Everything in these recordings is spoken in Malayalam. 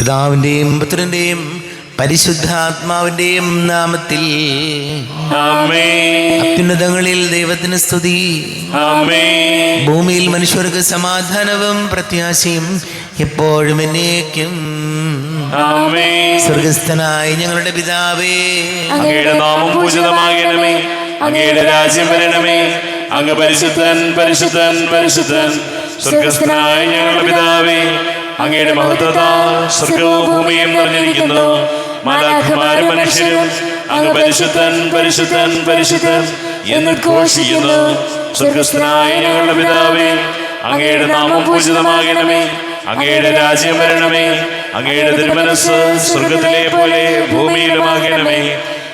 പിതാവിൻ്റെയും പുത്രൻ്റെയും പരിശുദ്ധാത്മാവിൻ്റെയും നാമത്തിൽ ആമേൻ. അത്യുന്നതങ്ങളിൽ ദൈവത്തിന് സ്തുതി. ആമേൻ. ഭൂമിയിൽ മനുഷ്യർക്ക് സമാധാനവും പ്രത്യാശയും എപ്പോഴും എന്നേക്കും. ആമേൻ. സ്വർഗസ്ഥനായ ഞങ്ങളുടെ പിതാവേ, അങ്ങയുടെ നാമം പൂജിതമാകണമേ. അങ്ങയുടെ രാജ്യം വരണമേ. അങ്ങ് പരിശുദ്ധൻ പരിശുദ്ധൻ പരിശുദ്ധൻ. സ്വർഗസ്ഥനായ ഞങ്ങളുടെ പിതാവേ, അങ്ങയുടെ മഹത്വത്താൽ സ്വർഗവും ഭൂമിയും നിറഞ്ഞിരിക്കുന്നു. മാലാഖമാരും മനുഷ്യരും അങ്ങ് പരിശുദ്ധൻ പരിശുദ്ധൻ പരിശുദ്ധൻ എന്ന് ഘോഷിക്കുന്നു. സ്വർഗസ്ഥനായ ഞങ്ങളുടെ പിതാവേ, അങ്ങയുടെ നാമം പൂജിതമാകണമേ. അങ്ങയുടെ രാജ്യം വരണമേ. അങ്ങയുടെ തിരുമനസ്സ് സ്വർഗത്തിലെ പോലെ ഭൂമിയിലുമാകണമേ.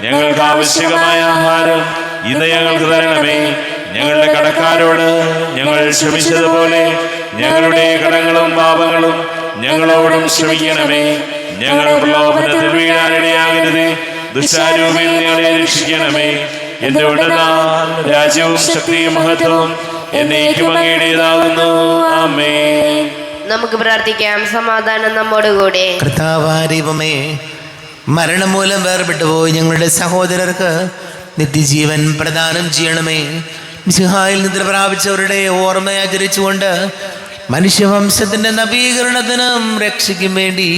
ഞങ്ങൾക്ക് ആവശ്യമായ ആഹാരം ഇന്ന് ഞങ്ങൾക്ക് തരണമേ. ഞങ്ങളുടെ കടക്കാരോട് ഞങ്ങൾ ക്ഷമിച്ചതുപോലെ ഞങ്ങളുടെ കടങ്ങളും പാപങ്ങളും ഞങ്ങളോടും ക്ഷമിക്കണമേ. ഞങ്ങൾ പ്രലോഭനത്തിൽ വീഴാനിടയാകരുതേ. ദുഷ്ടാരൂപിയിൽ ഞങ്ങളെ രക്ഷിക്കണമേ. എന്തുകൊണ്ടെന്നാൽ രാജ്യവും ശക്തിയും മഹത്വവും എന്നേക്കും അങ്ങയുടേതാകുന്നു. ആമേൻ. നമുക്ക് പ്രാർത്ഥിക്കാം. സമാധാനം നമ്മോടുകൂടെ. കർത്താവായ ദൈവമേ, മരണം മൂലം വേർപെട്ടുപോയി ഞങ്ങളുടെ സഹോദരർക്ക് നിത്യജീവൻ പ്രദാനം ചെയ്യണമേ. മിശിഹായിൽ നിദ്ര പ്രാപിച്ചവരുടെ ഓർമ്മ ആചരിച്ചുകൊണ്ട് മനുഷ്യവംശത്തിൻ്റെ നവീകരണത്തിനും രക്ഷയ്ക്കും വേണ്ടി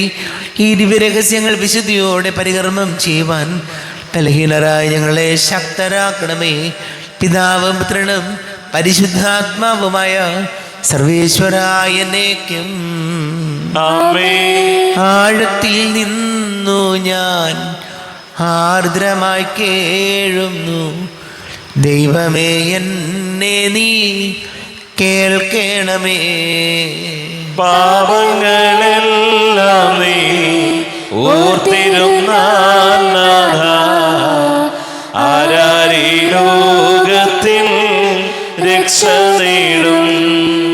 ഈ ദിവ്യരഹസ്യങ്ങൾ വിശുദ്ധിയോടെ പരികർമ്മം ചെയ്യുവാൻ ബലഹീനരായ ഞങ്ങളെ ശക്തരാക്കണമേ. പിതാവും പുത്രനും പരിശുദ്ധാത്മാവുമായ സർവേശ്വരായ എന്നേക്കും. ആമേൻ. ആഴത്തിൽ നിന്നു ഞാൻ ആർദ്രമായി കേഴുന്നു. ദൈവമേ, എന്നെ നീ കേൾക്കണമേ. പാപങ്ങളെല്ലാം നീ ഓർത്തിരുന്നാൽ നാഥ, ആരാരീ ലോകത്തിൽ രക്ഷ നേടും.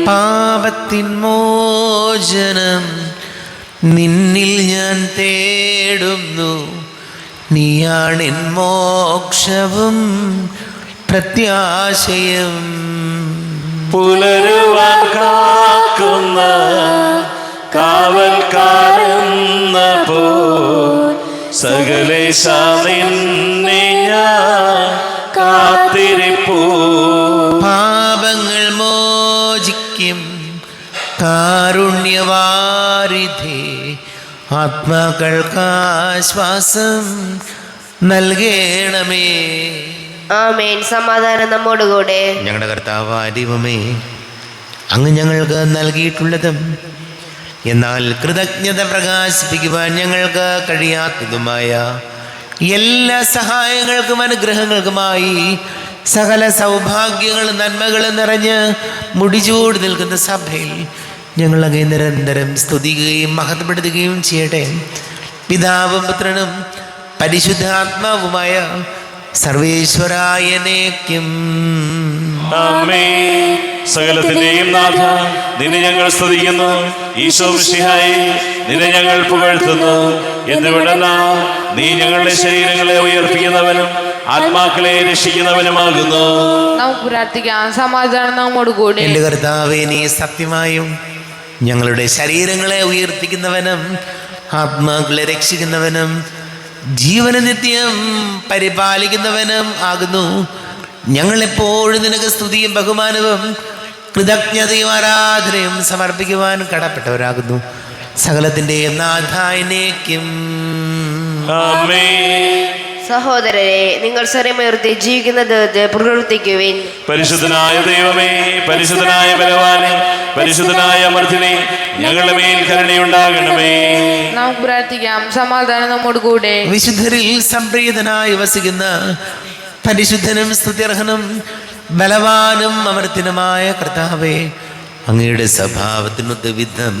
പാപത്തിൻ മോചനം നിന്നിൽ ഞാൻ തേടുന്നു. നീയാണെൻ മോക്ഷവും പ്രത്യാശയും. പുലരുവാൻ കാക്കുന്ന കാവൽക്കാരെന്ന പോ സകലേശ നിന്നെ ഞാൻ കാത്തിരിപ്പൂ. പാപങ്ങൾ മോചിക്കും കാരുണ്യവാരിധേ, ആത്മാക്കൾക്കാശ്വാസം നൽകണമേ. ആമേൻ. സമാധാനം നമ്മോടുകൂടെ. ഞങ്ങളുടെ കർത്താവായ ദൈവമേ, അങ്ങ് ഞങ്ങൾക്ക് നൽകിയിട്ടുള്ളതും എന്നാൽ കൃതജ്ഞത പ്രകാശിപ്പിക്കുവാൻ ഞങ്ങൾക്ക് കഴിയാത്തതുമായ എല്ലാ സഹായങ്ങൾക്കും അനുഗ്രഹങ്ങൾക്കുമായി സകല സൗഭാഗ്യങ്ങളും നന്മകളും നിറഞ്ഞ് മുടിചൂടി നിൽക്കുന്ന സഭയിൽ ഞങ്ങളങ്ങേ നിരന്തരം സ്തുതിക്കുകയും മഹത്വപ്പെടുത്തുകയും ചെയ്യട്ടെ. പിതാവും പുത്രനും പരിശുദ്ധാത്മാവുമായ സർവേശ്വരായ എന്നേക്കും. ആമേൻ. സകലത്തിന്റെയും നാഥ, നിന്നെ ഞങ്ങൾ സ്തുതിക്കുന്നു. ഈശോ മിശിഹായേ, നിന്നെ ഞങ്ങൾ പുകഴ്ത്തുന്നു. എന്തുകൊണ്ടെന്നാൽ നീ ഞങ്ങളുടെ ശരീരങ്ങളെ ഉയർപ്പിക്കുന്നവനും ആത്മാക്കളെ രക്ഷിക്കുന്നവനുമാകുന്നു. നമുക്ക് പ്രാർത്ഥിക്കാം. സമാധാനം നമ്മോടുകൂടെ. എൻ്റെ കർത്താവേ, നീ സത്യമായും ഞങ്ങളുടെ ശരീരങ്ങളെ ഉയർത്തിക്കുന്നവനും ആത്മാക്കളെ രക്ഷിക്കുന്നവനും ജീവന നിത്യം പരിപാലിക്കുന്നവനും ആകുന്നു. ഞങ്ങളെപ്പോഴും നിനക്ക് സ്തുതിയും ബഹുമാനവും കൃതജ്ഞതയും ആരാധനയും സമർപ്പിക്കുവാൻ കടപ്പെട്ടവരാകുന്നു. സകലത്തിൻ്റെയും നാഥായനേക്കും. ആമേൻ. സഹോദരരെ, നിങ്ങൾ സ്വരമുയർത്തി ജീവിക്കുന്ന ദൈവത്തെ പ്രവർത്തിക്കുവിൻ. പരിശുദ്ധനായ ദൈവമേ, പരിശുദ്ധനായ ബലവാനെ, പരിശുദ്ധനായ അമർത്തിനെ, ഞങ്ങളുടെ മേൽ കരുണയുണ്ടാകണമേ. നമുക്ക് പ്രാർത്ഥിക്കാം. സമാധാനം നമ്മോടുകൂടെ. വിശുദ്ധരിൽ സംപ്രീതനായി വസിക്കുന്ന പരിശുദ്ധനും സ്തുത്യർഹനും ബലവാനും അമർത്തിനുമായ കർത്താവേ, അങ്ങയുടെ സ്വഭാവത്തിനൊത്ത വിധം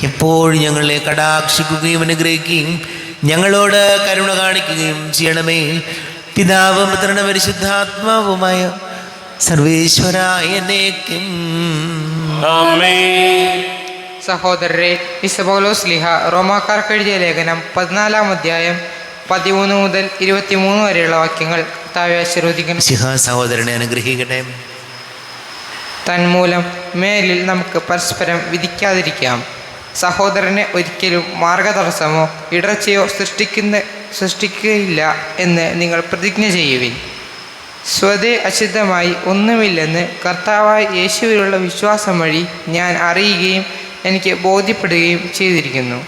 എപ്പോഴും ഞങ്ങളെ കടാക്ഷിക്കുകയും അനുഗ്രഹിക്കുകയും ഞങ്ങളോട് കരുണ കാണിക്കുകയും ചെയ്യണമേ. പിതാവും പുത്രനും പരിശുദ്ധാത്മാവുമായ സർവേശ്വരായ എന്നേക്കും. ആമേൻ. സഹോദരരെ, വിശുദ്ധ പൗലോസ് ശ്ലീഹ റോമാക്കാർക്ക് എഴുതിയ ലേഖനം 14-ാം അധ്യായം 13 മുതൽ 23 വരെയുള്ള വാക്യങ്ങൾ കർത്താവെ ആശീർവദിക്കണം. സഹോദരനെ അനുഗ്രഹിക്കട്ടെ. തന്മൂലം മേലിൽ നമുക്ക് പരസ്പരം വിധിക്കാതിരിക്കാം. സഹോദരനെ ഒരിക്കലും മാർഗതടസ്സമോ ഇടർച്ചയോ സൃഷ്ടിക്കുകയില്ല എന്ന് നിങ്ങൾ പ്രതിജ്ഞ ചെയ്യുവിൻ. സ്വതേ അശുദ്ധമായി ഒന്നുമില്ലെന്ന് കർത്താവായ യേശുവിലുള്ള വിശ്വാസം വഴി ഞാൻ അറിയുകയും എനിക്ക് ബോധ്യപ്പെടുകയും ചെയ്തിരിക്കുന്നു.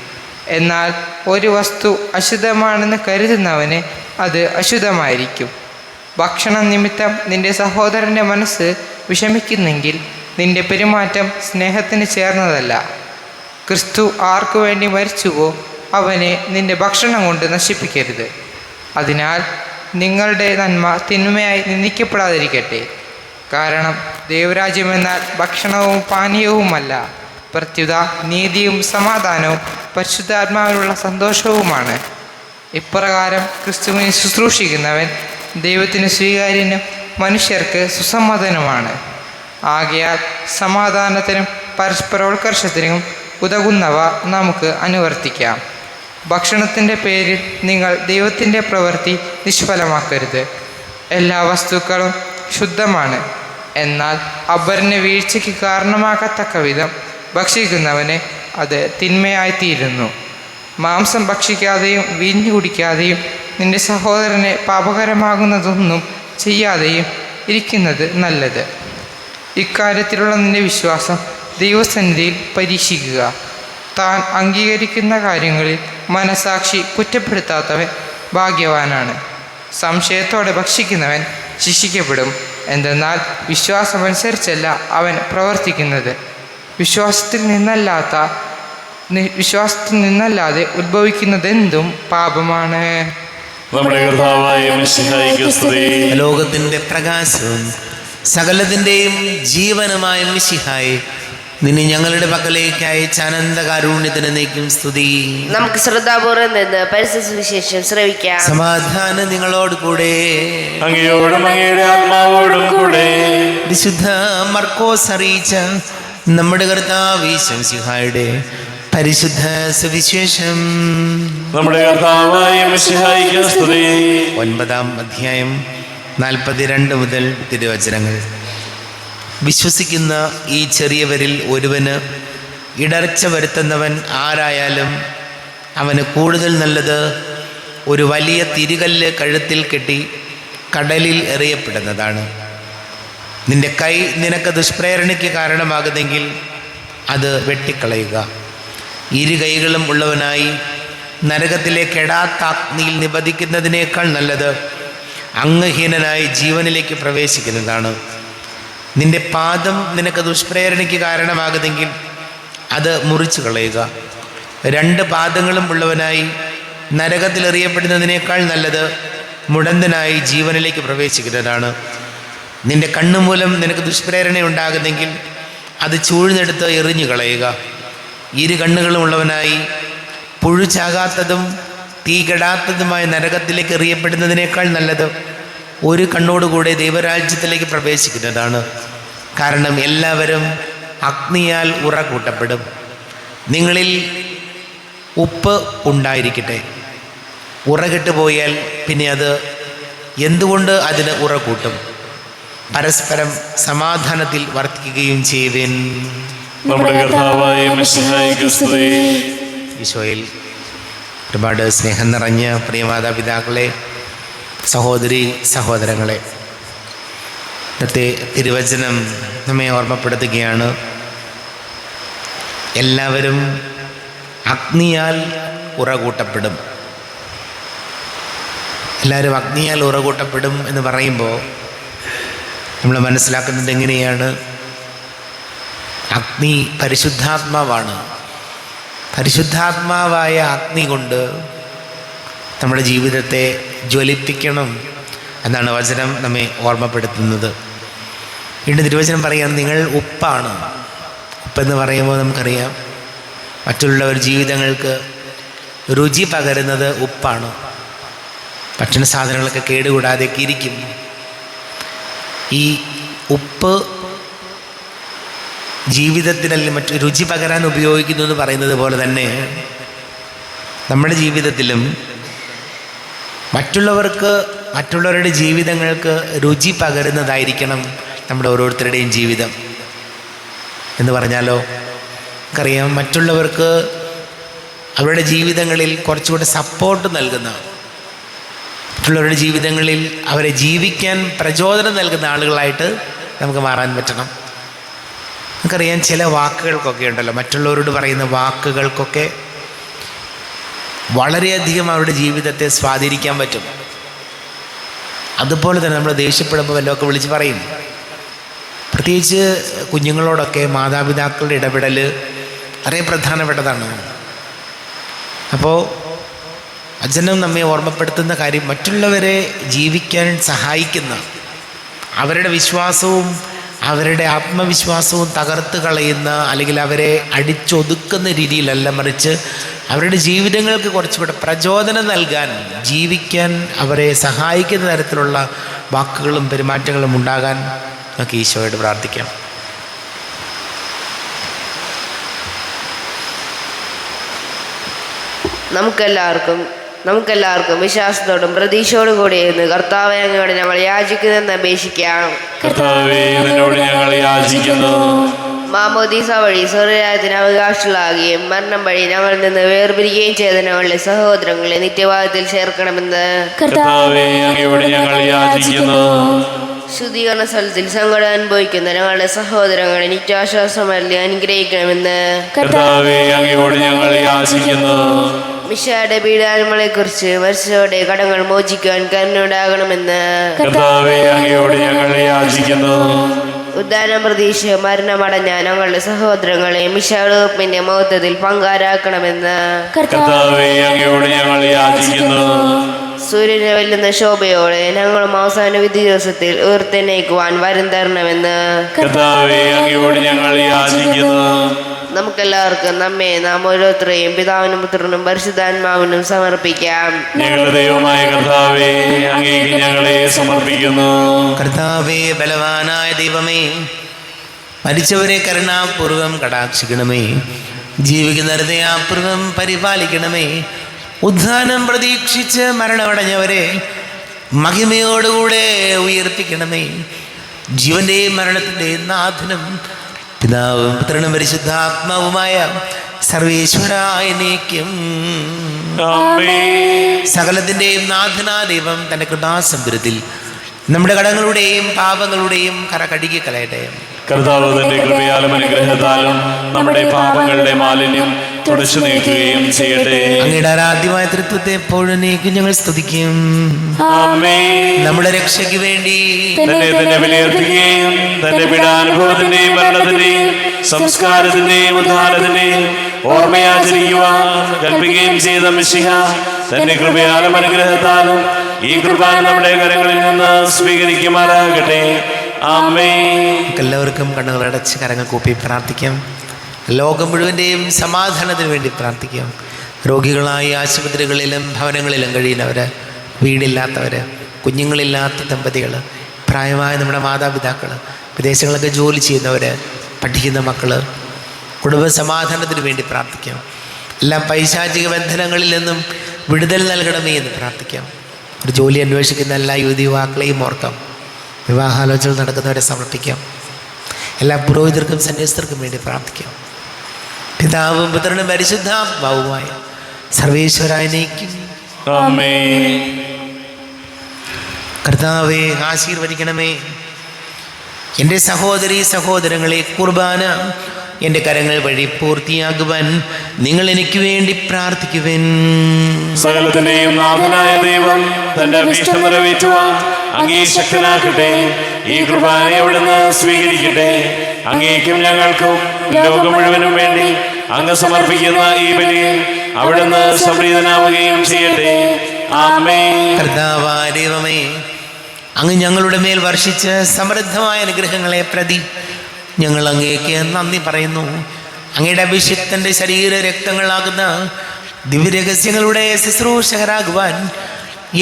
എന്നാൽ ഒരു വസ്തു അശുദ്ധമാണെന്ന് കരുതുന്നവന് അത് അശുദ്ധമായിരിക്കും. ഭക്ഷണം നിമിത്തം നിന്റെ സഹോദരൻ്റെ മനസ്സ് വിഷമിക്കുന്നെങ്കിൽ നിന്റെ പെരുമാറ്റം സ്നേഹത്തിന് ചേർന്നതല്ല. ക്രിസ്തു ആർക്കു വേണ്ടി മരിച്ചുവോ അവനെ നിന്റെ ഭക്ഷണം കൊണ്ട് നശിപ്പിക്കരുത്. അതിനാൽ നിങ്ങളുടെ നന്മ തിന്മയായി നിന്ദിക്കപ്പെടാതിരിക്കട്ടെ. കാരണം ദൈവരാജ്യമെന്നാൽ ഭക്ഷണവും പാനീയവുമല്ല, പ്രത്യുത നീതിയും സമാധാനവും പരിശുദ്ധാത്മാവിലുള്ള സന്തോഷവുമാണ്. ഇപ്രകാരം ക്രിസ്തുവിനെ ശുശ്രൂഷിക്കുന്നവൻ ദൈവത്തിന് സ്വീകാര്യനും മനുഷ്യർക്ക് സുസമ്മതനുമാണ്. ആകയാൽ സമാധാനത്തിനും പരസ്പരോത്കർഷത്തിനും ഉതകുന്നവ നമുക്ക് അനുവർത്തിക്കാം. ഭക്ഷണത്തിൻ്റെ പേരിൽ നിങ്ങൾ ദൈവത്തിൻ്റെ പ്രവൃത്തി നിഷ്ഫലമാക്കരുത്. എല്ലാ വസ്തുക്കളും ശുദ്ധമാണ്. എന്നാൽ അപരന് വീഴ്ചയ്ക്ക് കാരണമാകത്തക്ക വിധം ഭക്ഷിക്കുന്നവന് അത് തിന്മയായിത്തീരുന്നു. മാംസം ഭക്ഷിക്കാതെയും വീഞ്ഞു കുടിക്കാതെയും നിന്റെ സഹോദരനെ പാപകരമാകുന്നതൊന്നും ചെയ്യാതെയും ഇരിക്കുന്നത് നല്ലത്. ഇക്കാര്യത്തിലുള്ള നിന്റെ വിശ്വാസം ദൈവസന്നിധിയിൽ പരീക്ഷിക്കുക. താൻ അംഗീകരിക്കുന്ന കാര്യങ്ങളിൽ മനസാക്ഷി കുറ്റപ്പെടുത്താത്തവൻ ഭാഗ്യവാനാണ്. സംശയത്തോടെ ഭക്ഷിക്കുന്നവൻ ശിക്ഷിക്കപ്പെടും. എന്തെന്നാൽ വിശ്വാസമനുസരിച്ചല്ല അവൻ പ്രവർത്തിക്കുന്നത്. വിശ്വാസത്തിൽ നിന്നല്ലാതെ ഉദ്ഭവിക്കുന്നതെന്തും പാപമാണ്. നമ്മുടെ കർത്താവായ മിശിഹായിക്ക് സ്തുതി. ലോകത്തിന്റെ പ്രകാശവും സകലത്തിന്റെയും ജീവനുമായ മിശിഹായെ, നിന്നെ ഞങ്ങളുടെ പക്കലേക്ക് അയച്ച അനന്ത കാരുണ്യത്തിന് നീക്കും സ്തുതി. നമുക്ക് ശ്രദ്ധാപൂർവം നിന്ന് പരിശുദ്ധ സുവിശേഷം ശ്രവിക്കാം. സമാധാനം നിങ്ങളോട് കൂടെ. അങ്ങയോടും അങ്ങയുടെ ആത്മാവോടും കൂടെ. വിശുദ്ധ മർക്കോസ് അറിയിച്ച നമ്മുടെ കർത്താവ് ഈശോ മിശിഹായുടെ പരിശുദ്ധ സുവിശേഷം. നമ്മുടെ കർത്താവായ മിശിഹായിക്ക് സ്തുതി. 9-ാം അധ്യായം 42 മുതൽ തിരുവചനങ്ങൾ. വിശ്വസിക്കുന്ന ഈ ചെറിയവരിൽ ഒരുവന് ഇടർച്ച വരുത്തുന്നവൻ ആരായാലും അവന് കൂടുതൽ നല്ലത് ഒരു വലിയ തിരികല്ല് കഴുത്തിൽ കെട്ടി കടലിൽ എറിയപ്പെടുന്നതാണ്. നിന്റെ കൈ നിനക്ക് ദുഷ്പ്രേരണയ്ക്ക് കാരണമാകുന്നെങ്കിൽ അത് വെട്ടിക്കളയുക. ഇരു കൈകളും ഉള്ളവനായി നരകത്തിലെ കെടാത്ത അഗ്നിയിൽ നിബദിക്കുന്നതിനേക്കാൾ നല്ലത് അംഗഹീനനായി ജീവനിലേക്ക് പ്രവേശിക്കുന്നതാണ്. നിന്റെ പാദം നിനക്ക് ദുഷ്പ്രേരണയ്ക്ക് കാരണമാകുന്നെങ്കിൽ അത് മുറിച്ചു കളയുക. 2 പാദങ്ങളും ഉള്ളവനായി നരകത്തിലെറിയപ്പെടുന്നതിനേക്കാൾ നല്ലത് മുടന്തനായി ജീവനിലേക്ക് പ്രവേശിക്കുന്നതാണ്. നിന്റെ കണ്ണുമൂലം നിനക്ക് ദുഷ്പ്രേരണ ഉണ്ടാകുന്നെങ്കിൽ അത് ചൂഴ്ന്നെടുത്ത് എറിഞ്ഞു കളയുക. 2 കണ്ണുകളും ഉള്ളവനായി പുഴു ചാകാത്തതും തീ കെടാത്തതുമായ നരകത്തിലേക്ക് എറിയപ്പെടുന്നതിനേക്കാൾ നല്ലത് ഒരു കണ്ണോടുകൂടെ ദൈവരാജ്യത്തിലേക്ക് പ്രവേശിക്കുന്നതാണ്. കാരണം എല്ലാവരും അഗ്നിയാൽ ഉറകൂട്ടപ്പെടും. നിങ്ങളിൽ ഉപ്പ് ഉണ്ടായിരിക്കട്ടെ. ഉറകെട്ടുപോയാൽ പിന്നെ അത് എന്തുകൊണ്ട് അതിന് ഉറകൂട്ടും? പരസ്പരം സമാധാനത്തിൽ വർത്തിക്കുകയും ചെയ്യുവിൻ. നമ്മുടെ കർത്താവായ മിശിഹായിക്ക് സ്തുതി. ഈശോയിൽ ഒരുപാട് സ്നേഹം നിറഞ്ഞ പ്രിയ മാതാപിതാക്കളെ, സഹോദരി സഹോദരങ്ങളെ, ഇന്നത്തെ തിരുവചനം നമ്മെ ഓർമ്മപ്പെടുത്തുകയാണ്. എല്ലാവരും അഗ്നിയാൽ ഉറകൂട്ടപ്പെടും. എല്ലാവരും അഗ്നിയാൽ ഉറകൂട്ടപ്പെടും എന്ന് പറയുമ്പോൾ നമ്മൾ മനസ്സിലാക്കുന്നത് എങ്ങനെയാണ്? അഗ്നി പരിശുദ്ധാത്മാവാണ്. പരിശുദ്ധാത്മാവായ അഗ്നി കൊണ്ട് നമ്മുടെ ജീവിതത്തെ ജ്വലിപ്പിക്കണം എന്നാണ് വചനം നമ്മെ ഓർമ്മപ്പെടുത്തുന്നത്. വീണ്ടും തിരുവചനം പറയുകയാണ്, നിങ്ങൾ ഉപ്പാണ്. ഉപ്പെന്ന് പറയുമ്പോൾ നമുക്കറിയാം, മറ്റുള്ളവർ ജീവിതങ്ങൾക്ക് രുചി പകരുന്നത് ഉപ്പാണ്. ഭക്ഷണ സാധനങ്ങളൊക്കെ കേടുകൂടാതെയൊക്കെ ഇരിക്കും. ഈ ഉപ്പ് ജീവിതത്തിനല്ല മറ്റു രുചി പകരാൻ ഉപയോഗിക്കുന്നു എന്ന് പറയുന്നത് പോലെ തന്നെ നമ്മുടെ ജീവിതത്തിലും മറ്റുള്ളവരുടെ ജീവിതങ്ങൾക്ക് രുചി പകരുന്നതായിരിക്കണം നമ്മുടെ ഓരോരുത്തരുടെയും ജീവിതം. എന്ന് പറഞ്ഞാലോ, നമുക്കറിയാം, മറ്റുള്ളവർക്ക് അവരുടെ ജീവിതങ്ങളിൽ കുറച്ചുകൂടെ സപ്പോർട്ട് നൽകുന്ന, മറ്റുള്ളവരുടെ ജീവിതങ്ങളിൽ അവരെ ജീവിക്കാൻ പ്രചോദനം നൽകുന്ന ആളുകളായിട്ട് നമുക്ക് മാറാൻ പറ്റണം. നമുക്കറിയാം, ചില വാക്കുകൾക്കൊക്കെ ഉണ്ടല്ലോ, മറ്റുള്ളവരോട് പറയുന്ന വാക്കുകൾക്കൊക്കെ വളരെയധികം അവരുടെ ജീവിതത്തെ സ്വാധീനിക്കാൻ പറ്റും. അതുപോലെ തന്നെ നമ്മൾ ദേഷ്യപ്പെടുമ്പോൾ വല്ലതൊക്കെ വിളിച്ച് പറയും. പ്രത്യേകിച്ച് കുഞ്ഞുങ്ങളോടൊക്കെ മാതാപിതാക്കളുടെ ഇടപെടൽ വളരെ പ്രധാനപ്പെട്ടതാണ്. അപ്പോൾ വചനം നമ്മെ ഓർമ്മപ്പെടുത്തുന്ന കാര്യം, മറ്റുള്ളവരെ ജീവിക്കാൻ സഹായിക്കുന്ന, അവരുടെ വിശ്വാസവും അവരുടെ ആത്മവിശ്വാസവും തകർത്ത് കളയുന്ന അല്ലെങ്കിൽ അവരെ അടിച്ചൊതുക്കുന്ന രീതിയിലല്ല, മറിച്ച് അവരുടെ ജീവിതങ്ങൾക്ക് കുറച്ചുകൂടെ പ്രചോദനം നൽകാൻ, ജീവിക്കാൻ അവരെ സഹായിക്കുന്ന തരത്തിലുള്ള വാക്കുകളും പെരുമാറ്റങ്ങളും ഉണ്ടാകാൻ നമുക്ക് ഈശോയോട് പ്രാർത്ഥിക്കാം. നമുക്കെല്ലാവർക്കും വിശ്വാസത്തോടും പ്രതീക്ഷയോടും കൂടി എന്ന് കർത്താവേ അങ്ങയോട് ഞങ്ങൾ യാചിക്കുന്നെന്ന് അപേക്ഷിക്കാം. കർത്താവേ, നിന്നോട് ഞങ്ങൾ യാചിക്കുന്നു. മാമോദീസ വഴി സ്വർഗ്ഗരാജ്യത്തിന് അവകാശികളാകുകയും മരണം വഴി ഞങ്ങളിൽ നിന്ന് വേർപിരിക്കുകയും ചെയ്ത ഞങ്ങളുടെ സഹോദരങ്ങളെ നിത്യവാദത്തിൽ ചേർക്കണമെന്ന് കർത്താവേ, അങ്ങയോട് ഞങ്ങൾ യാചിക്കുന്നു. ശുദ്ധീകരണ സ്ഥലത്തിൽ സങ്കടം അനുഭവിക്കുന്ന ഞങ്ങളുടെ സഹോദരങ്ങളെ നിത്യാശ്വാസമല്ലി അനുഗ്രഹിക്കണമെന്ന് കർത്താവേ, അങ്ങയോട് ഞങ്ങൾ യാചിക്കുന്നു. മിശിഹായുടെ പീഡാനുഭവങ്ങളെ കുറിച്ച് മരിച്ചവരുടെ കടങ്ങൾ മോചിക്കുവാൻ കരുണയുണ്ടാകണമെന്ന് കർത്താവേ, അങ്ങയോട് ഞങ്ങൾ യാചിക്കുന്നു. ഉദ്ധാനം പ്രതീക്ഷ മരണമടഞ്ഞ ഞങ്ങളുടെ സഹോദരങ്ങളെ മിശിഹായുടെ മഹത്വത്തിൽ പങ്കാരാക്കണമെന്ന് കർത്താവേ, അങ്ങയോട് ഞങ്ങൾ യാചിക്കുന്നു. സൂര്യനെ വെല്ലുന്ന ശോഭയോടെ ഞങ്ങളും അവസാന വിധി ദിവസത്തിൽ ഉയർത്തെഴുന്നേൽക്കുവാൻ വരം തരണമെന്ന് കർത്താവേ, അങ്ങയോട് ഞങ്ങൾ യാചിക്കുന്നു. നമുക്കെല്ലാവർക്കും നമ്മെ നാം ഓരോരുത്തരെയും പിതാവിനും പുത്രനും പരിശുദ്ധാത്മാവിനും സമർപ്പിക്കാം. ഞങ്ങളുടെ ദൈവമായ കർത്താവേ, അങ്ങേക്ക് ഞങ്ങളെ സമർപ്പിക്കുന്നു. കർത്താവേ, ബലവാനായ ദൈവമേ, മരിച്ചവരെ കരുണാപൂർവം കടാക്ഷിക്കണമേ, ജീവിക്കുന്ന ഹൃദയാപൂർവം പരിപാലിക്കണമേ. ഉദ്ധാനം പ്രതീക്ഷിച്ച് മരണമടഞ്ഞവരെ മഹിമയോടുകൂടെ ഉയർപ്പിക്കണമേ. ജീവന്റെയും മരണത്തിൻ്റെയും നാഥനും പിതാവും പുത്രനും പരിശുദ്ധാത്മാവുമായ സർവേശ്വരായ നീക്കും സകലത്തിൻ്റെയും നാഥനാ ദൈവം തൻ്റെ കൃപാസമുദ്രത്തിൽ നമ്മുടെ കടങ്ങളുടെയും പാപങ്ങളുടെയും കറ കഴുകി കളയട്ടെ. കർത്താവ് തന്റെ കൃപയാലും അനുഗ്രഹത്താലും നമ്മുടെ പാപങ്ങളുടെ മാലിന്യം തുടച്ചു നീക്കുകയും ചെയ്യട്ടെ. അങ്ങയുടെ ആരാധ്യമായ തൃത്വത്തെ എപ്പോഴും നീക്കും ഞങ്ങൾ സ്തുതിക്കും. നമ്മുടെ രക്ഷയ്ക്ക് വേണ്ടി തന്നെ വിലയിരുത്തുകയും തന്റെ പീഡാനുഭവത്തിന്റെയും മരണത്തിന്റെയും സംസ്കാരത്തിന്റെയും ഉദ്ധാനത്തിന്റെയും ഓർമ്മയാചരിക്കുവാൻ കൽപ്പിക്കുകയും ചെയ്ത മിശിഹ തന്റെ കൃപയാലും അനുഗ്രഹത്താലും ഈ കൃപാൻ നമ്മുടെ കരങ്ങളിൽ നിന്ന് സ്വീകരിക്കുമാറാകട്ടെ. എല്ലാവർക്കും കണ്ണുകൾ അടച്ച് കരങ്ങൾ കൂപ്പി പ്രാർത്ഥിക്കാം. ലോകം മുഴുവൻ്റെയും സമാധാനത്തിന് വേണ്ടി പ്രാർത്ഥിക്കാം. രോഗികളായി ആശുപത്രികളിലും ഭവനങ്ങളിലും കഴിയുന്നവർ, വീടില്ലാത്തവർ, കുഞ്ഞുങ്ങളില്ലാത്ത ദമ്പതികൾ, പ്രായമായ നമ്മുടെ മാതാപിതാക്കൾ, വിദേശങ്ങളൊക്കെ ജോലി ചെയ്യുന്നവർ, പഠിക്കുന്ന മക്കൾ, കുടുംബ സമാധാനത്തിന് വേണ്ടി പ്രാർത്ഥിക്കാം. എല്ലാ പൈശാചിക ബന്ധനങ്ങളിൽ നിന്നും വിടുതൽ നൽകണമേ എന്ന് പ്രാർത്ഥിക്കാം. ഒരു ജോലി അന്വേഷിക്കുന്ന എല്ലാ യുവാക്കളെയും ഓർക്കാം. വിവാഹാലോചന നടക്കുന്നവരെ സമർപ്പിക്കാം. എല്ലാ പുരോഹിതർക്കും സന്യസ്തർക്കും വേണ്ടി പ്രാർത്ഥിക്കാം. പിതാവും പുത്രനും പരിശുദ്ധാത്മാവുമായ സർവേശ്വരായ നീക്കും കർത്താവേ, ആശീർവദിക്കണമേ. എൻ്റെ സഹോദരീ സഹോദരങ്ങളെ, കുർബാന എൻ്റെ കരങ്ങൾ വഴി പൂർത്തിയാകുവാൻ നിങ്ങൾ എനിക്ക് വേണ്ടി പ്രാർത്ഥിക്കുവൻ. സകലത്തിന്റെയും നാഥനായ ദൈവം തന്റെ അഭീഷ്ടം നിറവേറ്റുവാൻ അങ്ങേ ശക്തനാക്കട്ടെ. ഈ കുർബാനയെ അവിടുന്ന് സ്വീകരിക്കട്ടെ. അങ്ങേക്കും ഞങ്ങൾക്കും ലോകം മുഴുവനും വേണ്ടി അങ്ങ് സമർപ്പിക്കുന്ന ഈ ബലിയിൽ അവിടുന്ന് സംപ്രീതനാവുകയും ചെയ്യട്ടെ. ആമേൻ. കർത്താവായ ദൈവമേ, അങ്ങ് ഞങ്ങളുടെ മേൽ വർഷിച്ച സമൃദ്ധമായ അനുഗ്രഹങ്ങളെ പ്രതി ഞങ്ങൾ അങ്ങേക്ക് നന്ദി പറയുന്നു. അങ്ങയുടെ അഭിഷിക്തൻ്റെ ശരീര രക്തങ്ങളാകുന്ന ദിവ്യരഹസ്യങ്ങളുടെ ശുശ്രൂഷകരാകുവാൻ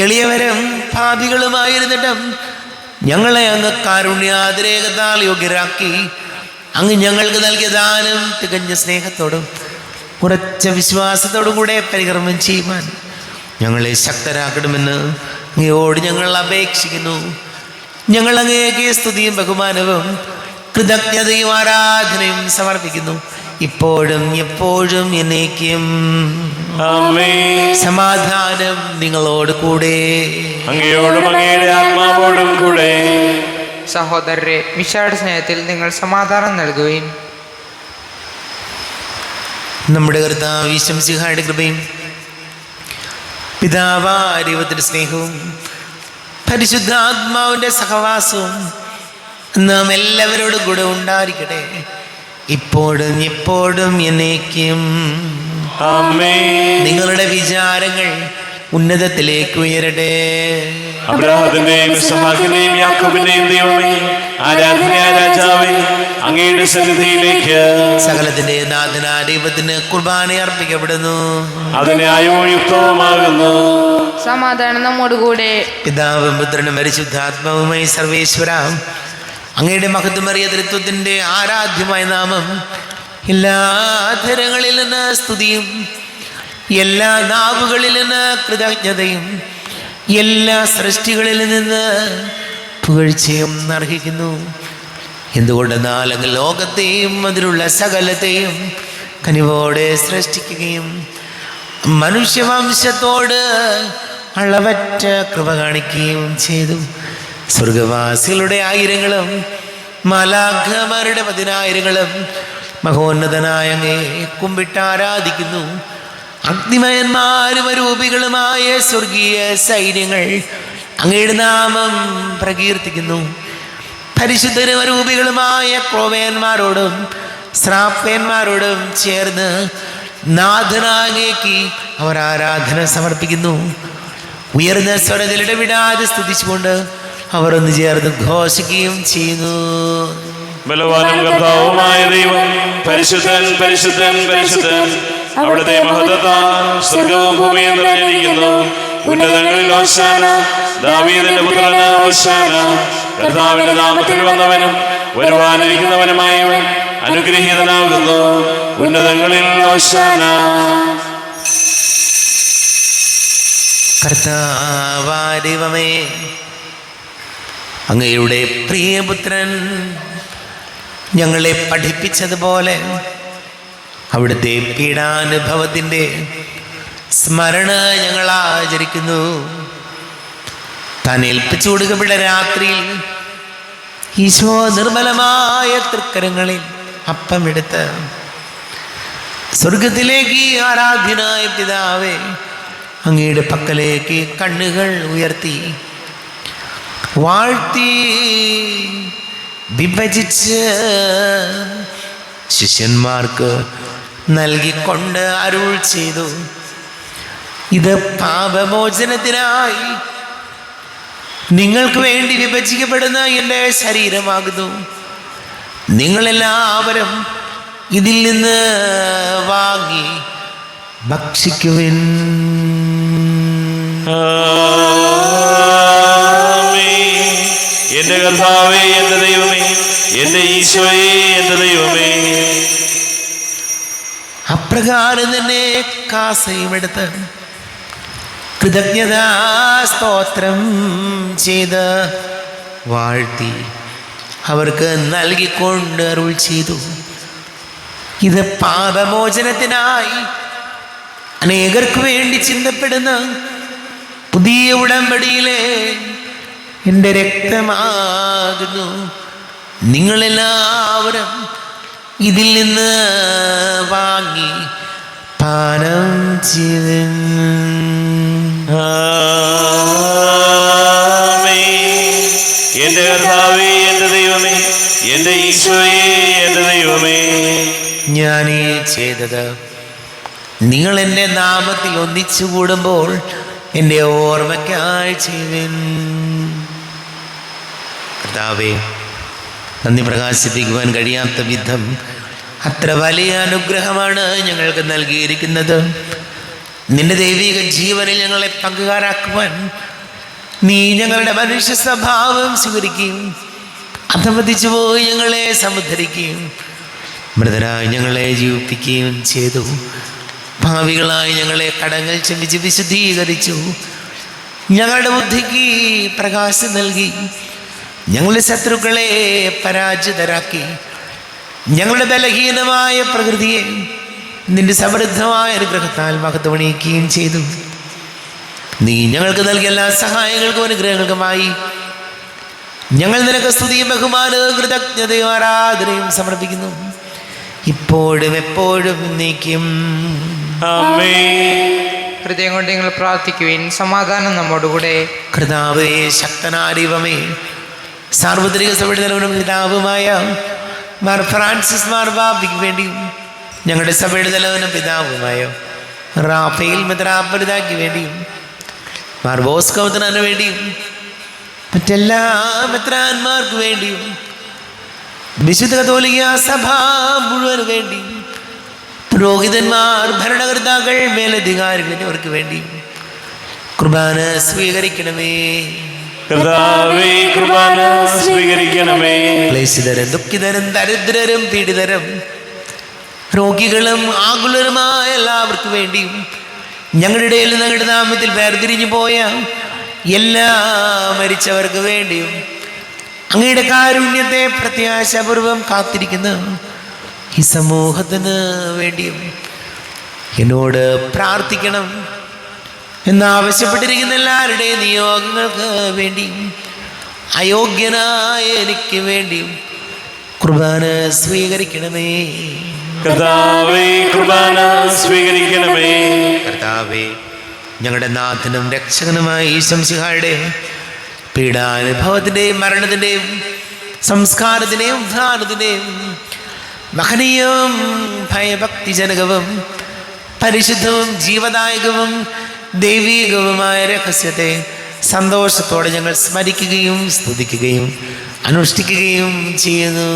എളിയവരും പാപികളുമായിരുന്നിട്ടും ഞങ്ങളെ അങ്ങ് കാരുണ്യാതിരേകത്താൽ യോഗ്യരാക്കി. അങ്ങ് ഞങ്ങൾക്ക് നൽകിയ ദാനം തികഞ്ഞ സ്നേഹത്തോടും ഉറച്ച വിശ്വാസത്തോടും കൂടെ പരികർമ്മം ചെയ്യുവാൻ ഞങ്ങളെ ശക്തരാക്കണമെന്ന് അങ്ങയോട് ഞങ്ങൾ അപേക്ഷിക്കുന്നു. ഞങ്ങൾ അങ്ങേക്ക് സ്തുതിയും ബഹുമാനവും കൃതജ്ഞതയും ആരാധനയും സമർപ്പിക്കുന്നു. ഇപ്പോഴും എപ്പോഴും എന്നേക്കും. ആമേൻ. സമാധാനം നിങ്ങളോട് കൂടെ. അങ്ങയോടും അങ്ങയുടെ ആത്മാവോടും കൂടെ. സഹോദരരെ, വിശാല സ്നേഹത്തിൽ നിങ്ങൾ സമാധാനം നൽകുകയും നമ്മുടെ കർത്താവ് ഈശോ മിശിഹായുടെ കൃപയും പിതാവായ ദൈവത്തിന്റെ സ്നേഹവും പരിശുദ്ധാത്മാവിന്റെ സഹവാസവും നാം എല്ലാവരോടും കൂടെ ഉണ്ടായിരിക്കട്ടെ, ഇപ്പോഴും എപ്പോഴും എന്നേക്കും. ആമേൻ. നിങ്ങളുടെ വിചാരങ്ങൾ ഉന്നതത്തിലേക്ക് ഉയരട്ടെ. അബ്രാഹത്തിന്റെയും ഇസ്ഹാക്കിന്റെയും യാക്കോബിന്റെയും ദൈവമേ, ആരാധനയായ രാജാവേ, അങ്ങയുടെ സന്നിധിയിലേക്ക് സകലത്തിന്റെ നാഥനായ ദൈവത്തിന് കുർബാന അർപ്പിക്കപ്പെടുന്നു. അതിനായോ യുക്തവുമാകുന്നു. സമാധാനം നമ്മോട് കൂടെ. പിതാവും പുത്രനും പരിശുദ്ധാത്മാവുമായി സർവേശ്വര, അങ്ങയുടെ മഹത്വമേറിയ തൃത്വത്തിന്റെ ആരാധ്യമായ നാമം എല്ലാ തരങ്ങളിൽ നിന്ന് സ്തുതിയും എല്ലാ നാവുകളിൽ നിന്ന് കൃതജ്ഞതയും എല്ലാ സൃഷ്ടികളിൽ നിന്ന് പുകഴ്ചയും അർഹിക്കുന്നു. എന്തുകൊണ്ടെന്നാൽ അങ്ങ് ലോകത്തെയും അതിലുള്ള സകലത്തെയും കനിവോടെ സൃഷ്ടിക്കുകയും മനുഷ്യവംശത്തോട് അളവറ്റ കൃപ കാണിക്കുകയും ചെയ്തു. സ്വർഗവാസികളുടെ ആയിരങ്ങളും മാലാഖമാരുടെ 10,000ങ്ങളും മഹോന്നതനായ അങ്ങേ കുമ്പിട്ട് ആരാധിക്കുന്നു. അഗ്നിമയന്മാരും അരൂപികളുമായ സ്വർഗീയ സൈന്യങ്ങൾ അങ്ങയുടെ നാമം പ്രകീർത്തിക്കുന്നു. പരിശുദ്ധരും അരൂപികളുമായ ക്രോവേന്മാരോടും ശ്രാപ്പേന്മാരോടും ചേർന്ന് നാഥനാങ്ങേക്ക് അവർ ആരാധന സമർപ്പിക്കുന്നു. ഉയർന്ന സ്വരത്തിൽ ഇടവിടാതെ സ്തുതിച്ചുകൊണ്ട് അവർ ഒന്ന് ചേർന്ന് ഘോഷിക്കുകയും ചെയ്യുന്നു. ബലവാനും കർത്താവുമായ ദൈവം, പരിശുദ്ധൻ പരിശുദ്ധൻ പരിശുദ്ധൻ, അവിടുത്തെ മഹത്വത്താൽ സ്വർഗവും ഭൂമിയും നിറഞ്ഞിരിക്കുന്നു. ഉന്നതങ്ങളിൽ ഹോശാന, ദാവീദിന്റെ പുത്രന് ഹോശാന. കർത്താവിന്റെ നാമത്തിൽ വന്നവനും വരുവാനിരിക്കുന്നവനുമായവൻ അനുഗ്രഹീതനാകുന്നു. ഉന്നതങ്ങളിൽ ഹോശാന. കർത്താവായ ദൈവമേ, അങ്ങയുടെ പ്രിയപുത്രൻ ഞങ്ങളെ പഠിപ്പിച്ചതുപോലെ അവിടുത്തെ പീഡാനുഭവത്തിൻ്റെ സ്മരണ ഞങ്ങൾ ആചരിക്കുന്നു. താൻ ഏൽപ്പിച്ചു കൊടുക്കപ്പെട്ട രാത്രിയിൽ ഈശോ നിർമ്മലമായ തൃക്കരങ്ങളിൽ അപ്പമെടുത്ത് സ്വർഗത്തിലേക്ക് ആരാധ്യനായ പിതാവേ, അങ്ങയുടെ പക്കലേക്ക് കണ്ണുകൾ ഉയർത്തി വാഴ്ത്തി വിഭജിച്ച് ശിഷ്യന്മാർക്ക് നൽകിക്കൊണ്ട് അരുൾ ചെയ്തു, ഇത് പാപമോചനത്തിനായി നിങ്ങൾക്ക് വേണ്ടി വിഭജിക്കപ്പെടുന്ന എൻ്റെ ശരീരമാകുന്നു. നിങ്ങളെല്ലാവരും ഇതിൽ നിന്ന് വാങ്ങി ഭക്ഷിക്കുവിൻ. എന്റെ കർത്താവേ, എന്റെ ദൈവമേ, എന്റെ ഈശോയെ, എന്റെ ദൈവമേ. അപ്രകാരം തന്നെ കാസയുമെടുത്ത് കൃതജ്ഞതാ സ്തോത്രം ചെയ്ത് വാഴ്ത്തി അവർക്ക് നൽകിക്കൊണ്ട് അരുൾ ചെയ്തു, ഇത് പാപമോചനത്തിനായി അനേകർക്ക് വേണ്ടി ചിന്തപ്പെടുന്ന പുതിയ ഉടമ്പടിയിലെ എൻ്റെ രക്തമാകുന്നു. നിങ്ങളെല്ലാവരും ഇതിൽ നിന്ന് വാങ്ങി പാനം ചെയ്തൻ. എന്റെ കർത്താവേ, എന്റെ ദൈവമേ, എന്റെ ഈശോയെ, എന്റെ ദൈവമേ. ഞാനീ ചെയ്തത് നിങ്ങൾ എൻ്റെ നാമത്തിൽ ഒന്നിച്ചു കൂടുമ്പോൾ എൻ്റെ ഓർമ്മയ്ക്കായി ചെയ്തൻ. കർത്താവേ, നന്ദി പ്രകാശിപ്പിക്കുവാൻ കഴിയാത്ത വിധം അത്ര വലിയ അനുഗ്രഹമാണ് ഞങ്ങൾക്ക് നൽകിയിരിക്കുന്നത്. നിന്റെ ദൈവിക ജീവനിൽ ഞങ്ങളെ പങ്കുകാരാക്കുവാൻ നീ ഞങ്ങളുടെ മനുഷ്യ സ്വഭാവം സ്വീകരിക്കുകയും അധമതിച്ചു പോയി ഞങ്ങളെ സമുദ്ധരിക്കുകയും മൃതരായി ഞങ്ങളെ ജീവിപ്പിക്കുകയും ചെയ്തു. ഭാവികളായി ഞങ്ങളെ കടങ്ങൾ ക്ഷമിച്ച് വിശുദ്ധീകരിച്ചു. ഞങ്ങളുടെ ബുദ്ധിക്ക് പ്രകാശം നൽകി ഞങ്ങളുടെ ശത്രുക്കളെ പരാജിതരാക്കി ഞങ്ങളുടെ ബലഹീനമായ പ്രകൃതിയെ നിന്റെ സമൃദ്ധമായ അനുഗ്രഹത്താൽ മഹത്വമണിയിക്കുകയും ചെയ്തു. നീ ഞങ്ങൾക്ക് നൽകിയ എല്ലാ സഹായങ്ങൾക്കും അനുഗ്രഹങ്ങൾക്കുമായി ഞങ്ങൾ നിനക്ക് സ്തുതിയും ബഹുമാനവും കൃതജ്ഞതയും ആരാധനയും സമർപ്പിക്കുന്നു, ഇപ്പോഴും എപ്പോഴും നീക്കും. ഹൃദയം കൊണ്ട് നിങ്ങൾ പ്രാർത്ഥിക്കുവിൻ. സമാധാനം നമ്മോടുകൂടെ. കർത്താവേ, ശക്തനായ ദൈവമേ, സാർവത്രിക സഭയുടെ തലവനും പിതാവുമായ മാർ ഫ്രാൻസിസ് മാർ ബാബയ്ക്ക് വേണ്ടിയും ഞങ്ങളുടെ സഭയുടെ തലവനും പിതാവുമായ റാഫേൽ മെത്രാപ്പൊലീത്തായ്ക്ക് വേണ്ടിയും മാർ ബോസ്കോ മെത്രാന് വേണ്ടിയും മറ്റെല്ലാ മെത്രാന്മാർക്ക് വേണ്ടിയും വിശുദ്ധ കത്തോലിക്ക സഭ മുഴുവന് വേണ്ടിയും പുരോഹിതന്മാർ, ഭരണകർത്താക്കൾ, മേലധികാരികൾ എന്നിവർക്ക് വേണ്ടിയും കുർബാന സ്വീകരിക്കണമേ. കർത്താവേ, കുർബാന സ്വീകരിക്കണമേ. ക്ലേശിതരും ദുഃഖിതരും ദരിദ്രരും പീഡിതരും രോഗികളും ആകുലരുമായ എല്ലാവർക്കും വേണ്ടിയും ഞങ്ങളുടെ ഇടയിൽ ഞങ്ങളുടെ നാമത്തിൽ വേർതിരിഞ്ഞു പോയ എല്ലാ മരിച്ചവർക്ക് വേണ്ടിയും അങ്ങയുടെ കാരുണ്യത്തെ പ്രത്യാശാപൂർവം കാത്തിരിക്കുന്ന ഈ സമൂഹത്തിന് വേണ്ടിയും എന്നോട് പ്രാർത്ഥിക്കണം എന്നാവശ്യപ്പെട്ടിരിക്കുന്ന എല്ലാവരുടെയും നിയോഗങ്ങൾക്ക് വേണ്ടിയും അയോഗ്യനായ എനിക്ക് വേണ്ടിയും കുർബാന സ്വീകരിക്കണമേ. കർത്താവേ, കുർബാന സ്വീകരിക്കണമേ. കർത്താവേ, ഞങ്ങളുടെ നാഥനും രക്ഷകനുമായ ഈശോ മിശിഹായുടെ പീഡാനുഭവത്തിൻ്റെയും മരണത്തിൻ്റെയും സംസ്കാരത്തിൻ്റെയും ഉദ്ധാനത്തിൻ്റെയും മഹനീയവും ഭയഭക്തിജനകവും പരിശുദ്ധവും ജീവദായകവും ദൈവീകവുമായ രഹസ്യത്തെ സന്തോഷത്തോടെ ഞങ്ങൾ സ്മരിക്കുകയും സ്തുതിക്കുകയും അനുഷ്ഠിക്കുകയും ചെയ്യുന്നു.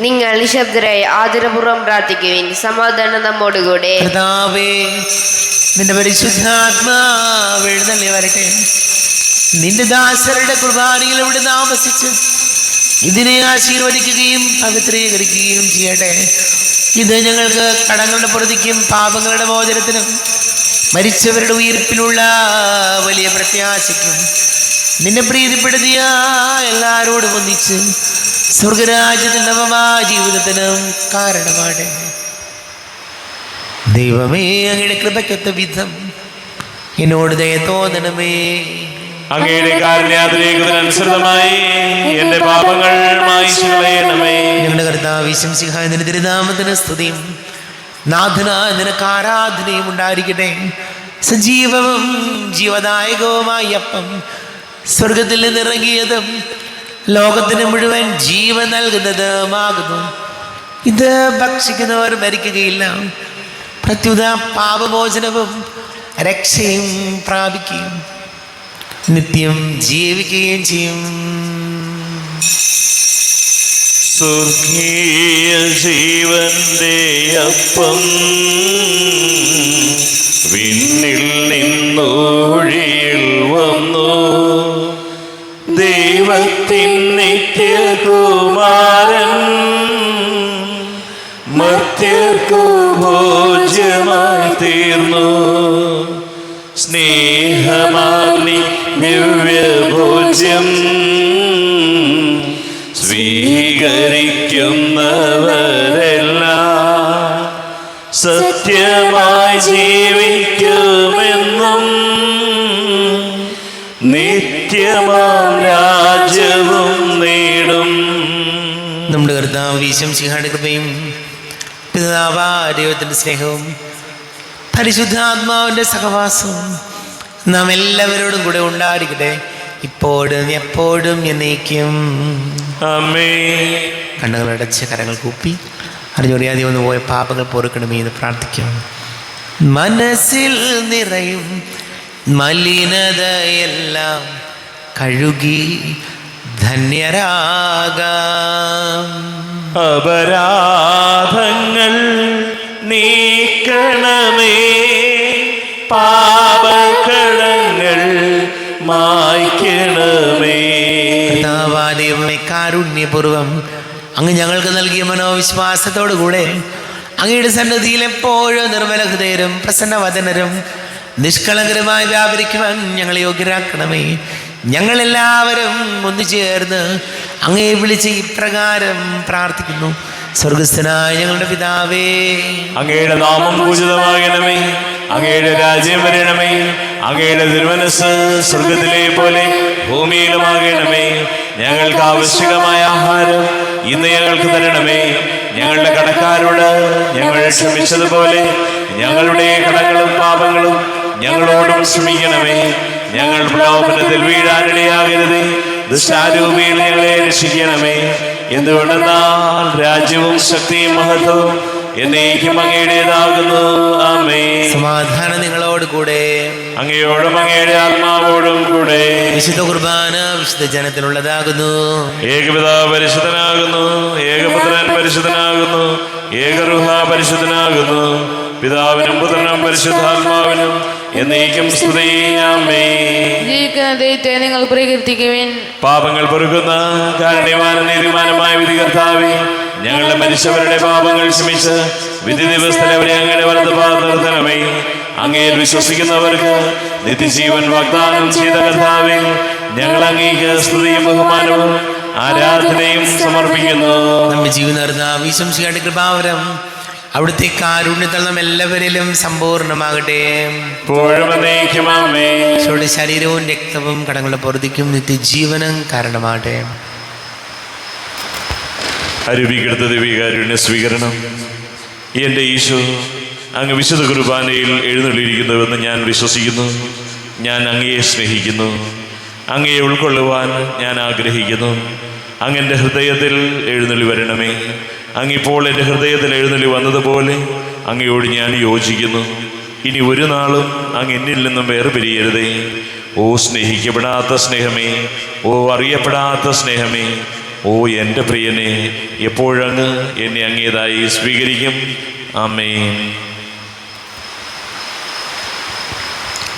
നിങ്ങൾ നിശബ്ദരായി ആദരപൂർവ്വം പ്രാർത്ഥിക്കുവിൻ. സമാധാനം നമ്മോടുകൂടെ. കർത്താവേ, നിന്റെ പരിശുദ്ധാത്മാവ് എഴുന്നള്ളി വരട്ടെ. നിന്റെ ദാസരുടെ കുർബാനയിലൂടെ താമസിച്ച് ഇതിനെ ആശീർവദിക്കുകയും പവിത്രീകരിക്കുകയും ചെയ്യട്ടെ. ഇത് ഞങ്ങൾക്ക് കടങ്ങളുടെ പ്രതിക്കും പാപങ്ങളുടെ മോചനത്തിനും മരിച്ചവരുടെ ഉയർപ്പിലുള്ള വലിയ പ്രത്യാശയ്ക്കും നിന്നെ പ്രീതിപ്പെടുത്തിയ എല്ലാവരോടും ഒന്നിച്ച് സ്വർഗരാജ്യത്തിൽ നവമായ ജീവിതത്തിനും കാരണമാണ്. ദൈവമേ, അങ്ങയുടെ കൃപയ്ക്കൊത്ത വിധം എന്നോട് ദയ തോന്നണമേ. അങ്ങയുടെ കാരുണ്യാതിരേകത്തിനനുസൃതമായി എന്റെ പാപങ്ങൾ മായ്ച്ചു കളയണമേ. ഞങ്ങളുടെ കർത്താവ് ഈശോ മിശിഹായ നിന്റെ തിരുനാമത്തിന് സ്തുതിയും നാഥനായ നിനക്ക് ആരാധനയും ഉണ്ടായിരിക്കട്ടെ. സജീവവും ജീവദായകവുമായ അപ്പം സ്വർഗത്തിൽ നിന്നിറങ്ങിയതും ലോകത്തിന് മുഴുവൻ ജീവൻ നൽകുന്നതുമാകുന്നു. ഇത് ഭക്ഷിക്കുന്നവർ മരിക്കുകയില്ല, പ്രത്യുത പാപമോചനവും രക്ഷയും പ്രാപിക്കുകയും നിത്യം ജീവിക്കുകയും ചെയ്യും. സ്വർഗീയ ജീവന്റെ അപ്പം വിണ്ണിൽ നിന്നൊഴിയിൽ വന്നു, ദൈവത്തിൻ നിത്യകുമാരൻ മർത്യർക്കു ഭോജ്യമായി തീർന്നു. സ്നേഹമാഗ്നി ദിവ്യഭോജ്യം സ്വീകരിക്കുന്നവരെല്ലാം സത്യമായി ജീവിക്കുമെന്നും നിത്യമാം രാജ്യവും നേടും. നമ്മുടെ കർത്താവ് ഈശോ മിശിഹായുടെ കൃപയും പിതാവായ ദൈവത്തിൻ്റെ സ്നേഹവും പരിശുദ്ധാത്മാവിൻ്റെ സഹവാസവും നാം എല്ലാവരോടും കൂടെ ഉണ്ടായിരിക്കട്ടെ, ഇപ്പോഴും എപ്പോഴും എന്നേക്കും. ആമേൻ. കണ്ണുകളടച്ച് കരങ്ങൾ കൂപ്പി അറിഞ്ഞൊറിയാതെ വന്നു പോയ പാപങ്ങൾ പൊറുക്കണമേ എന്ന് പ്രാർത്ഥിക്കാം. മനസ്സിൽ നിറയും മലിനതയെല്ലാം കഴുകി ധന്യരാകാം. അപരാധങ്ങൾ നീക്കണമേ, പാപക്കടങ്ങൾ മായ്ക്കണമേ. കർത്താവേ, കാരുണ്യപൂർവം അങ്ങ് ഞങ്ങൾക്ക് നൽകിയ മനോവിശ്വാസത്തോടു കൂടെ അങ്ങയുടെ സന്നിധിയിൽ എപ്പോഴും നിർമ്മല ഹൃദയരും പ്രസന്നവദനരും നിഷ്കളങ്കരമായി വ്യാപരിക്കുവാൻ ഞങ്ങളെ യോഗ്യരാക്കണമേ. ഞങ്ങളെല്ലാവരും ഒന്നു ചേർന്ന് അങ്ങയെ വിളിച്ച് ഇപ്രകാരം പ്രാർത്ഥിക്കുന്നു. സ്വർഗസ്ഥനായ ഞങ്ങളുടെ പിതാവേ, അങ്ങയുടെ നാമം പൂജിതമാകണമേ. അങ്ങയുടെ രാജ്യം വരണമേ. അങ്ങയുടെ തിരുമനസ് സ്വർഗത്തിലെ പോലെ ഭൂമിയിലുമാകണമേ. ഞങ്ങൾക്ക് ആവശ്യമായ ആഹാരം ഇന്ന് ഞങ്ങൾക്ക് തരണമേ. ഞങ്ങളുടെ കടക്കാരോട് ഞങ്ങൾ ക്ഷമിച്ചതുപോലെ ഞങ്ങളുടെ കടങ്ങളും പാപങ്ങളും ഞങ്ങളോടും ക്ഷമിക്കണമേ. ഞങ്ങൾ പ്രലോഭനത്തിൽ വീഴാനിടയാകരുതേ. ദുഷ്ടാരൂപിയിൽ ഞങ്ങളെ രക്ഷിക്കണമേ. എന്തുകൊണ്ടെന്നാൽ രാജ്യവും ശക്തിയും മഹത്വവും എന്നേക്കും അങ്ങയുടേതാകുന്നു. ആമേൻ. സമാധാനം നിങ്ങളോട് കൂടെ. അങ്ങയോടും അങ്ങയുടെ ആത്മാവോടും കൂടെ. വിശുദ്ധ കുർബാന വിശുദ്ധ ജനത്തിനുള്ളതാകുന്നു. ഏകപിതാവ് പരിശുദ്ധനാകുന്നു. ഏകപുത്രൻ പരിശുദ്ധനാകുന്നു. ഏകറുഹ പരിശുദ്ധനാകുന്നു. പിതാവിനും പുത്രനും പരിശുദ്ധാത്മാവിനും എന്നേക്കും സ്തുതി. ആമേൻ. ജീവിക്കുന്ന ദൈവത്തെ നിങ്ങൾ പ്രകീർത്തിക്കുവിൻ. പാപങ്ങൾ പൊറുക്കുന്ന കാരുണ്യവാനും നീതിമാനുമായ വിധികർത്താവേ, ഞങ്ങളുടെ മരിച്ചവരുടെ പാപങ്ങൾ ക്ഷമിച്ച് വിധി ദിവസത്തിൽ അവരെ അങ്ങയുടെ വലതുഭാഗത്ത് നിർത്തണമേ. അങ്ങയിൽ വിശ്വസിക്കുന്നവർക്ക് നിത്യജീവൻ വാഗ്ദാനം ചെയ്ത കർത്താവേ, ഞങ്ങൾ അങ്ങേക്ക് സ്തുതിയും ബഹുമാനവും ആരാധനയും സമർപ്പിക്കുന്നു. നമ്മുടെ ജീവനാർന്ന വിശംസിയുടെ കൃപാവരം അവിടുത്തെ കാരുണ്യത്തിൽ നാം എല്ലാവരിലും സമ്പൂർണ്ണമാകട്ടെ. ഇപ്പോഴും എന്നേക്കും ആമേൻ. ഈശോയുടെ ശരീരവും രക്തവും കടങ്ങളുടെ പൊറുതിക്കും നിത്യജീവനും കാരണമാകട്ടെ. അരുവികെടുത്ത ദിവ്യകാരുണ്യ സ്വീകരണം. എൻ്റെ ഈശോ അങ്ങ് വിശുദ്ധ കുർബാനയിൽ എഴുന്നള്ളിയിരിക്കുന്നുവെന്ന് ഞാൻ വിശ്വസിക്കുന്നു. ഞാൻ അങ്ങയെ സ്നേഹിക്കുന്നു. അങ്ങയെ ഉൾക്കൊള്ളുവാൻ ഞാൻ ആഗ്രഹിക്കുന്നു. അങ്ങെൻ്റെ ഹൃദയത്തിൽ എഴുന്നള്ളി വരണമേ. അങ്ങിപ്പോൾ എൻ്റെ ഹൃദയത്തിൽ എഴുന്നള്ളി വന്നതുപോലെ അങ്ങയോട് ഞാൻ യോജിക്കുന്നു. ഇനി ഒരു നാളും അങ്ങ് എന്നിൽ നിന്നും വേർപിരിയരുതേ. ഓ സ്നേഹിക്കപ്പെടാത്ത സ്നേഹമേ, ഓ അറിയപ്പെടാത്ത സ്നേഹമേ, ഓ എൻ്റെ പ്രിയനെ, എപ്പോഴങ്ങ് എന്നെ അങ്ങേതായി സ്വീകരിക്കും. ആമേൻ.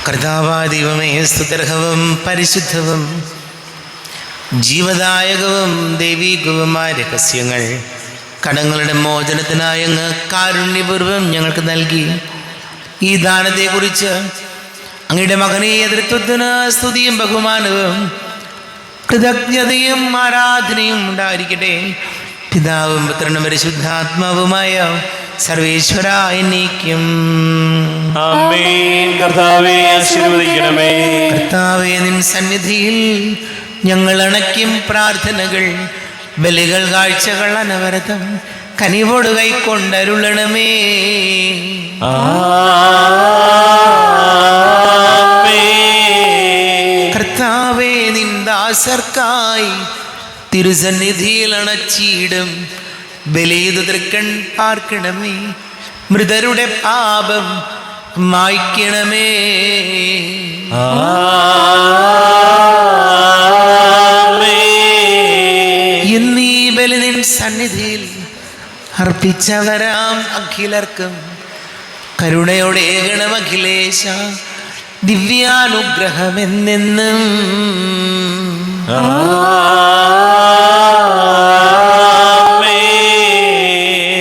കർത്താവായ ദൈവമേ, സ്തുത്യർഹവും പരിശുദ്ധവും ജീവദായകവും ദൈവീകവുമായ രഹസ്യങ്ങൾ കടങ്ങളുടെ മോചനത്തിനായി അങ്ങ് കാരുണ്യപൂർവ്വം ഞങ്ങൾക്ക് നൽകി. ഈ ദാനത്തെക്കുറിച്ച് അങ്ങയുടെ മകനീയ തൃത്വത്തിന് സ്തുതിയും ബഹുമാനവും കൃതജ്ഞതയും ആരാധനയും ഉണ്ടായിരിക്കട്ടെ. പിതാവും പുത്രനും പരിശുദ്ധാത്മാവുമായ സർവേശ്വര എന്നേക്കും. ആമേൻ. കർത്താവേ ആശീർവദിക്കണമേ. കർത്താവേ, നിൻ സന്നിധിയിൽ ഞങ്ങൾ അണയ്ക്കും പ്രാർത്ഥനകൾ, ബലികൾ, കാഴ്ചകൾ അനവരതം കനിവോട് കൈക്കൊണ്ടരുളണമേ. കർത്താവേ, നിൻ ദാസർക്കായി തിരുസന്നിധിയിൽ അണച്ചിടും ബലിതു തൃക്കൺ പാർക്കണമേ. മൃതരുടെ പാപം മായ്ക്കണമേ. എന്നീ ബലി നിൻ സന്നിധിയിൽ അർപ്പിച്ചവരാം അഖിലർക്കും കരുണയോടെ ഏകണം അഖിലേശ, ദിവ്യാനുഗ്രഹമെന്നെന്നും.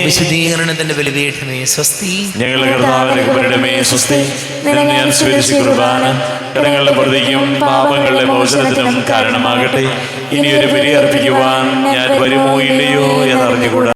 വിശുദ്ധീകരണത്തിന്റെ ബലിപീഠമേ സ്വസ്തി. ഞങ്ങളുടെ കർത്താവിന്റെ കുമരനമേ സ്വസ്തി. നിന്നെ ഞാൻ സ്വീകരിച്ച കുർബാന കടങ്ങളുടെ പ്രതിക്കും പാപങ്ങളുടെ മോചനത്തിനും കാരണമാകട്ടെ. ഇനിയൊരു ബലി അർപ്പിക്കുവാൻ ഞാൻ വരുമോ ഇല്ലയോ എന്നറിഞ്ഞുകൂടാ.